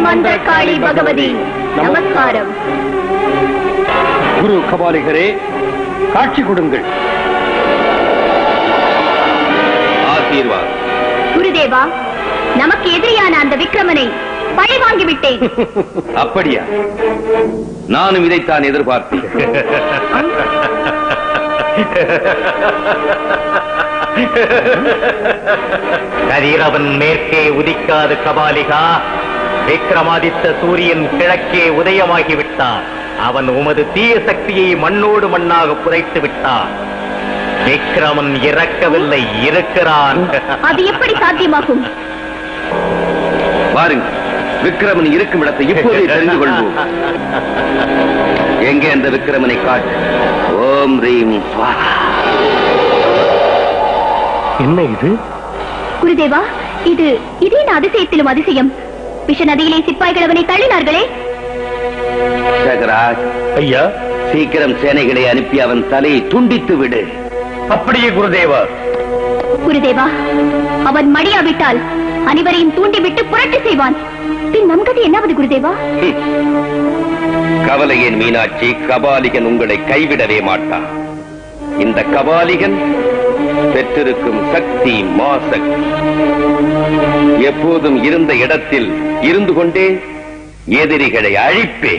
மந்திரகாளி பகவதி நமஸ்காரம். குரு கபாலிகரே, காட்சி கொடுங்கள். ஆசீர்வாத். குருதேவா, நமக்கு எதிரியான அந்த விக்ரமனை பழி வாங்கிவிட்டேன். அப்படியா? நானும் இதைத்தான் எதிர்பார்த்தேன். கதிரவன் மேற்கே உதிக்காது கபாலிகா. விக்ரமாதித்த சூரியன் கிழக்கே உதயமாகிவிட்டான். அவன் உமது தீய சக்தியை மண்ணோடு மண்ணாக புதைத்து விட்டான். விக்ரமன் இறக்கவில்லை, இருக்கிறான். அது எப்படி சாத்தியமாகும்? பாருங்க, விக்ரமன் இருக்கும் இடத்தை இப்போதே தெரிந்து கொள்வோம். எங்கே அந்த விக்ரமனை காட்டு. ஓம் ரீம் ஸ்வாஹா. என்ன இது? குருதேவா, இது என்ன அதிசயத்திலும் அதிசயம். விஷ நதியிலே சிப்பாய்கள் அவனை தள்ளினார்களே. சேகராஜ் ஐயா, சீக்கிரம் சேனைகளை அனுப்பி அவன் தலையை துண்டித்து விடு. அப்படியே குருதேவா. குருதேவா, அவன் மடியாவிட்டால் அனைவரையும் தூண்டிவிட்டு புரட்டு செய்வான். பின் நம் கதை என்னாவது குருதேவா? கவலையேன் மீனாட்சி, கபாலிகன் உங்களை கைவிடவே மாட்டான். இந்த கபாலிகன் பெற்றிருக்கும் சக்தி மாசக்தி. எப்போதும் இருந்த இடத்தில் இருந்து கொண்டே எதிரிகளை அழிப்பே.